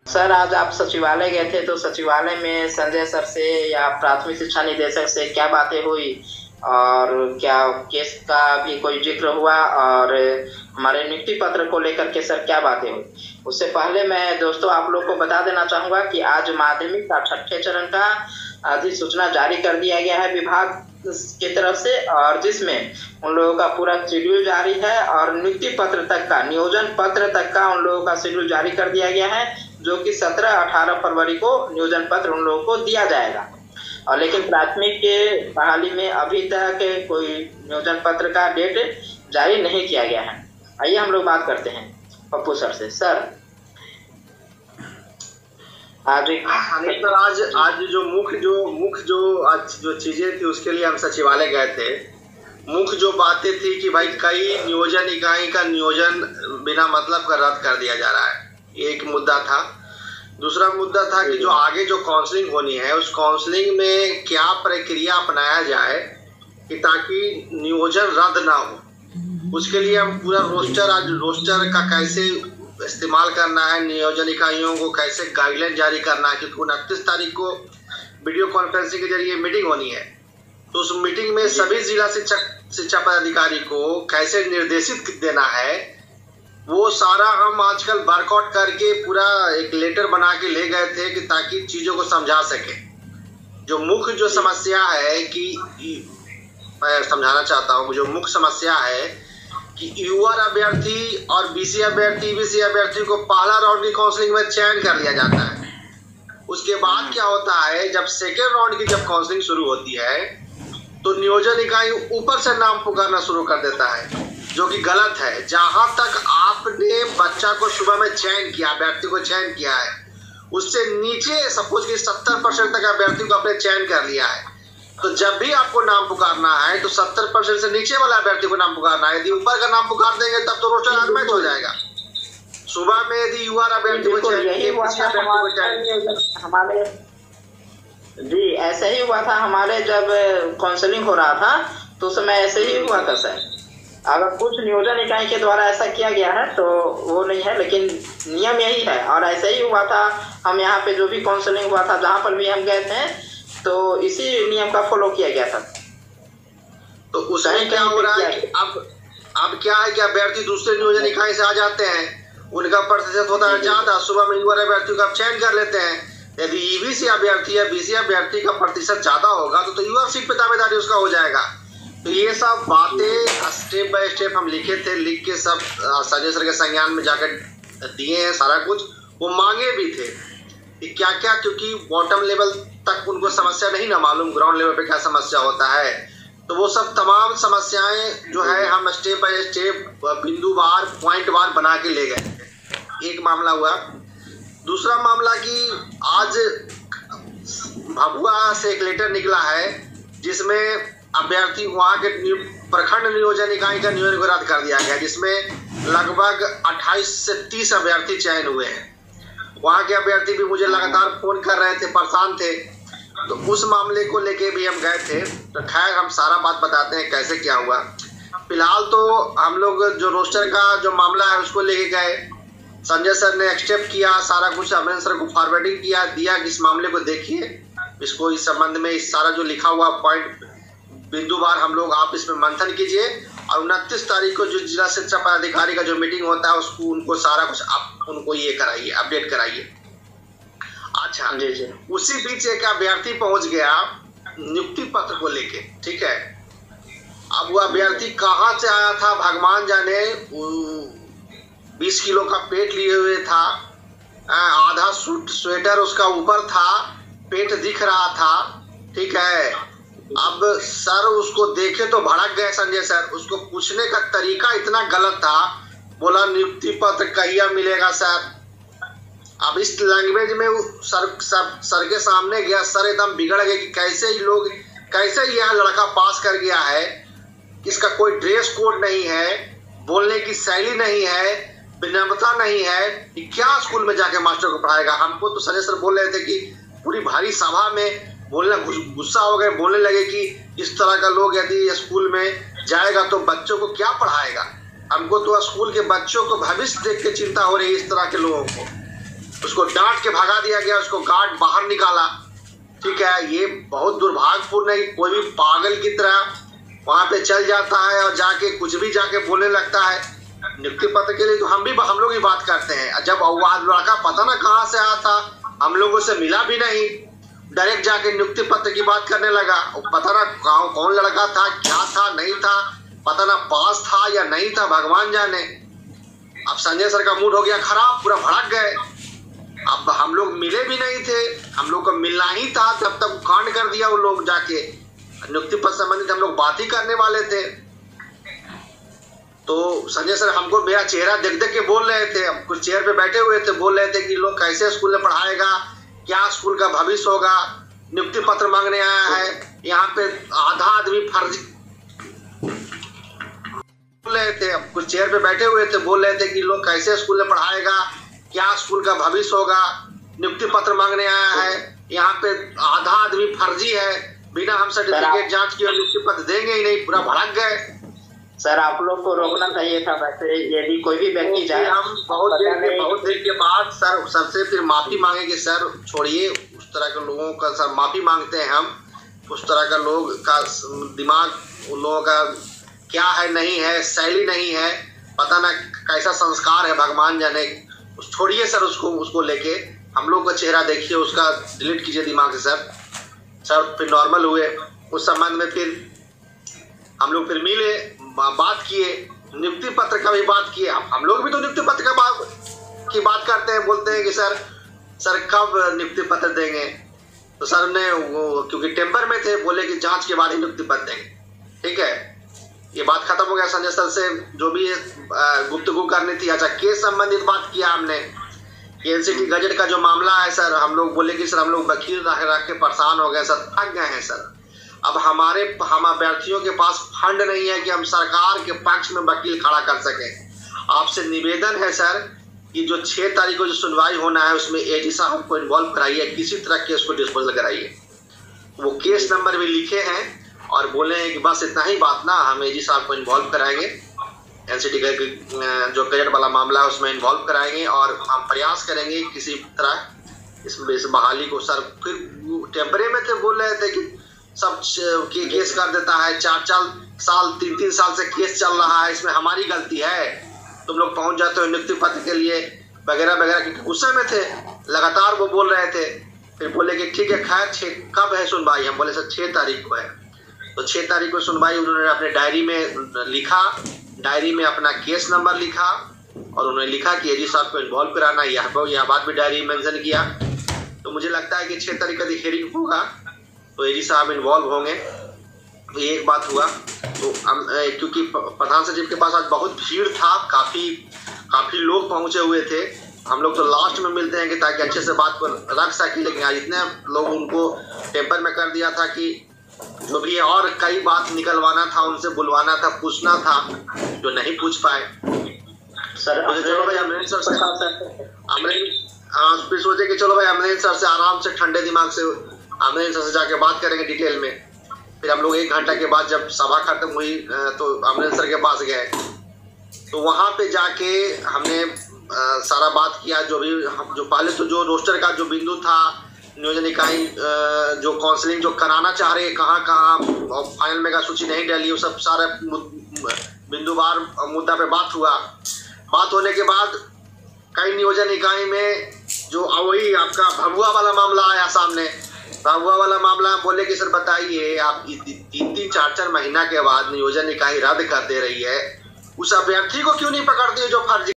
Sir आज आप सचिवालय गए थे तो सचिवालय में संजय सर से या प्राथमिक शिक्षा निदेशक से क्या बातें हुई और क्या केस का भी कोई जिक्र हुआ और हमारे नियुक्ति पत्र को लेकर के सर क्या बातें हुई। उससे पहले मैं दोस्तों आप लोग को बता देना चाहूंगा कि आज माध्यमिक का छठे चरण का अधिसूचना जारी कर दिया गया है विभाग की तरफ से, और जिसमें उन लोगों का पूरा शेड्यूल जारी है और नियुक्ति पत्र तक का, नियोजन पत्र तक का उन लोगों का शेड्यूल जारी कर दिया गया है, जो कि 17-18 फरवरी को नियोजन पत्र उन लोगों को दिया जाएगा। और लेकिन प्राथमिक के बहाली में अभी तक कोई नियोजन पत्र का डेट जारी नहीं किया गया है। आइए हम लोग बात करते हैं पप्पू सर से। सर आज जो मुख्य जो चीजें थी उसके लिए हम सचिवालय गए थे। मुख्य जो बातें थी कि भाई कई नियोजन इकाई का नियोजन बिना मतलब का रद्द कर दिया जा रहा है, एक मुद्दा था। दूसरा मुद्दा था कि जो आगे जो काउंसलिंग होनी है उस काउंसलिंग में क्या प्रक्रिया अपनाया जाए कि ताकि नियोजन रद्द ना हो। उसके लिए हम पूरा रोस्टर का कैसे इस्तेमाल करना है, नियोजन इकाइयों को कैसे गाइडलाइन जारी करना है, क्योंकि 29 तारीख को वीडियो कॉन्फ्रेंसिंग के जरिए मीटिंग होनी है। तो उस मीटिंग में सभी जिला शिक्षा पदाधिकारी को कैसे निर्देशित देना है वो सारा हम आजकल वर्कआउट करके पूरा एक लेटर बना के ले गए थे कि ताकि चीज़ों को समझा सके। जो मुख्य जो समस्या है कि मैं समझाना चाहता हूँ, जो मुख्य समस्या है कि यूआर अभ्यर्थी और बीसी अभ्यर्थी को पहला राउंड की काउंसलिंग में चयन कर लिया जाता है। उसके बाद क्या होता है, जब सेकेंड राउंड की जब काउंसलिंग शुरू होती है तो नियोजन इकाई ऊपर से नाम पुकारना शुरू कर देता है, जो कि गलत है। जहां तक आपने बच्चा को सुबह में चयन किया, अभ्यर्थी को चयन किया है, उससे नीचे सपोज कि 70% तक अभ्यर्थी को आपने चयन कर लिया है, तो जब भी आपको नाम पुकारना है तो 70% से नीचे वाला अभ्यर्थी को नाम पुकारना है। यदि ऊपर का नाम पुकार देंगे तब तो रोस्टर अनमैच हो जाएगा। सुबह में यदि यूआर अभ्यर्थी को हमारे जी ऐसा ही हुआ था। हमारे जब काउंसलिंग हो रहा था तो उस समय ऐसे ही हुआ था सर। अगर कुछ नियोजन इकाई के द्वारा ऐसा किया गया है तो वो नहीं है, लेकिन नियम यही है। और ऐसा ही हुआ था, हम यहाँ पे जो भी काउंसलिंग हुआ था जहाँ पर भी हम गए थे तो इसी नियम का फॉलो किया गया था। तो उसमें क्या हो रहा है कि अब क्या है कि अभ्यर्थी दूसरे नियोजन इकाई से आ जाते हैं, उनका प्रतिशत होता है ज्यादा, सुबह में युवा अभ्यर्थियों का चयन कर लेते हैं। यदि ईबीसी अभ्यर्थी या बीसी अभ्यर्थी का प्रतिशत ज्यादा होगा तो युवा सीट पे दावेदारी उसका हो जाएगा। तो ये सब बातें स्टेप बाय स्टेप हम लिखे थे, लिख के सब संजय सर के संज्ञान में जाकर दिए हैं। सारा कुछ वो मांगे भी थे कि क्या क्या, क्योंकि बॉटम लेवल तक उनको समस्या नहीं ना मालूम, ग्राउंड लेवल पे क्या समस्या होता है। तो वो सब तमाम समस्याएं जो है हम स्टेप बाय स्टेप बिंदुवार पॉइंटवार बना के ले गए। एक मामला हुआ। दूसरा मामला कि आज भभुआ से एक लेटर निकला है जिसमें अभ्यर्थी वहाँ के प्रखंड नियोजन इकाई का नियोजन को रद्द कर दिया गया, जिसमें लगभग 28 से 30 अभ्यर्थी चयन हुए हैं। वहाँ के अभ्यर्थी भी मुझे लगातार फोन कर रहे थे, परेशान थे। तो उस मामले को लेके भी हम गए थे। तो खैर हम सारा बात बताते हैं कैसे क्या हुआ। फिलहाल तो हम लोग जो रोस्टर का जो मामला है उसको लेके गए, संजय सर ने एक्सेप्ट किया, सारा कुछ अमरेंद्र सर को फॉरवर्डिंग किया, दिया कि इस मामले को देखिए, इसको इस संबंध में इस सारा जो लिखा हुआ पॉइंट बिंदुवार हम लोग आप इसमें मंथन कीजिए। और 29 तारीख को जो जिला शिक्षा पदाधिकारी का जो मीटिंग होता है उसको उनको सारा कुछ आप उनको ये कराइए, अपडेट कराइए। अच्छा जी। उसी बीच एक अभ्यर्थी पहुंच गया नियुक्ति पत्र को लेके, ठीक है। अब वो अभ्यर्थी कहाँ से आया था भगवान जाने, 20 किलो का पेट लिए हुए था, आधा स्वेटर उसका ऊपर था, पेट दिख रहा था, ठीक है। अब सर उसको देखे तो भड़क गए संजय सर। उसको पूछने का तरीका इतना गलत था, बोला नियुक्ति पत्र कहिया मिलेगा सर। अब इस लैंग्वेज में सर के सामने गया, सर एकदम बिगड़ गए कि कैसे यह लड़का पास कर गया है, इसका कोई ड्रेस कोड नहीं है, बोलने की शैली नहीं है, विनम्रता नहीं है, क्या स्कूल में जाके मास्टर को पढ़ाएगा। हमको तो संजय सर बोल रहे थे कि पूरी भारी सभा में बोलना, गुस्सा हो गए, बोलने लगे कि इस तरह का लोग यदि स्कूल में जाएगा तो बच्चों को क्या पढ़ाएगा। हमको तो स्कूल के बच्चों को भविष्य देख के चिंता हो रही है इस तरह के लोगों को। उसको डांट के भगा दिया गया, उसको गार्ड बाहर निकाला। ठीक है, ये बहुत दुर्भाग्यपूर्ण है कि कोई भी पागल की तरह वहां पे चल जाता है और जाके कुछ भी जाके बोलने लगता है। नियुक्ति पत्र के लिए तो हम लोग ही बात करते हैं। जब लड़का पता ना कहाँ से आया था, हम लोगों से मिला भी नहीं, डायरेक्ट जाके नियुक्ति पत्र की बात करने लगा। पता ना कौन लड़का था, क्या था, नहीं था, पता ना पास था या नहीं था, भगवान जाने। अब संजय सर का मूड हो गया खराब, पूरा भड़क गए। अब हम लोग मिले भी नहीं थे, हम लोग को मिलना ही था, तब तक कांड कर दिया वो लोग। जाके नियुक्ति पद संबंधित हम लोग बात ही करने वाले थे, तो संजय सर हमको मेरा चेहरा देख देख के बोल रहे थे। हम कुछ चेयर पे बैठे हुए थे, बोल रहे थे कि लोग कैसे स्कूल में पढ़ाएगा, क्या स्कूल का भविष्य होगा, नियुक्ति पत्र मांगने आया है, यहाँ पे आधा आदमी फर्जी बोल रहे थे। हम कुछ चेयर पे बैठे हुए थे, बोल रहे थे कि लोग कैसे स्कूल में पढ़ाएगा, क्या स्कूल का भविष्य होगा, नियुक्ति पत्र मांगने आया है, यहाँ पे आधा आदमी फर्जी है, बिना हम सर्टिफिकेट जांच किए नियुक्ति पत्र देंगे ही नहीं। पूरा भड़क गए। सर आप लोग को रोकना चाहिए था वैसे, यदि कोई भी व्यक्ति जाए। हम बहुत देर के बाद सर सबसे फिर माफी मांगे कि सर छोड़िए, उस तरह के लोगों का सर माफी मांगते हैं हम। उस तरह का लोग का दिमाग उन लोगों का क्या है, नहीं है, शैली नहीं है, पता ना कैसा संस्कार है, भगवान जाने। छोड़िए सर उसको लेके, हम लोग का चेहरा देखिए, उसका डिलीट कीजिए दिमाग से सर। फिर नॉर्मल हुए। उस संबंध में फिर हम लोग फिर मिले, बात किए, नियुक्ति पत्र का भी बात किए। हम लोग भी तो नियुक्ति पत्र की बात करते हैं, बोलते हैं कि सर कब नियुक्ति पत्र देंगे। तो सर ने वो क्योंकि टेम्पर में थे, बोले कि जांच के बाद ही नियुक्ति पत्र देंगे। ठीक है, ये बात खत्म हो गया। संजय सर से जो भी गुफ्तगू करनी थी। अच्छा, केस संबंधित बात किया हमने। एनसीटी गजट का जो मामला है सर, हम लोग बोले कि सर हम लोग वकील रख के परेशान हो गए सर, थक गए हैं सर। अब हम अभ्यर्थियों के पास फंड नहीं है कि हम सरकार के पक्ष में वकील खड़ा कर सकें। आपसे निवेदन है सर कि जो 6 तारीख को जो सुनवाई होना है उसमें एजी साहब को इन्वॉल्व कराइए, किसी तरह केस को डिस्पोजल कराइए। वो केस नंबर भी लिखे हैं और बोले हैं कि बस इतना ही बात ना, हम एजी साहब को इन्वॉल्व कराएंगे, एनसीटी का जो गजट वाला मामला है उसमें इन्वॉल्व कराएंगे और हम प्रयास करेंगे किसी तरह इस बहाली को। सर फिर टेम्परे में थे, बोल रहे थे कि सब केस कर देता है, 4 साल 3 साल से केस चल रहा है, इसमें हमारी गलती है, तुम लोग पहुंच जाते हो नियुक्ति पत्र के लिए वगैरह वगैरह। गुस्से में थे, लगातार वो बोल रहे थे। फिर बोले कि ठीक है, खैर कब है सुनवाई? हम बोले सर 6 तारीख को है। तो 6 तारीख को सुनवाई उन्होंने अपने डायरी में लिखा, डायरी में अपना केस नंबर लिखा और उन्होंने लिखा कि एजी साहब को इन्वॉल्व कराना। यह बात भी डायरी में मेंशन किया। तो मुझे लगता है कि 6 तारीख का हियरिंग होगा तो एजी साहब इन्वॉल्व होंगे। तो ये एक बात हुआ। तो हम क्योंकि प्रधान सचिव के पास आज बहुत भीड़ था, काफ़ी लोग पहुंचे हुए थे। हम लोग तो लास्ट में मिलते हैं कि ताकि अच्छे से बात को रख सकें, लेकिन आज इतने लोग उनको टेम्पर में कर दिया था कि जो भी और कई बात निकलवाना था, उनसे बुलवाना था, पूछना था, जो नहीं पूछ पाए। सर चलो भाई अमरेंद्र सर से फिर सोचे कि चलो भाई अमरेंद्र सर से आराम से ठंडे दिमाग से अमरेंद्र सर से जाके बात करेंगे डिटेल में। फिर हम लोग 1 घंटा के बाद जब सभा खत्म हुई तो अमरेंद्र सर के पास गए। तो वहाँ पे जाके हमने सारा बात किया, जो पहले तो जो रोस्टर का जो बिंदु था, नियोजन इकाई जो काउंसलिंग जो कराना चाह रहे कहाँ फाइनल मेगा सूची नहीं डाली, वो सब सारे बिंदुवार मुद्दा पे बात हुआ। बात होने के बाद कई नियोजन इकाई में जो वही आपका भभुआ वाला मामला आया सामने। भभुआ वाला मामला बोले कि सर बताइए, आप 3-3, 4-4 महीना के बाद नियोजन इकाई रद्द कर दे रही है, उस अभ्यर्थी को क्यों नहीं पकड़ती है जो फर्जी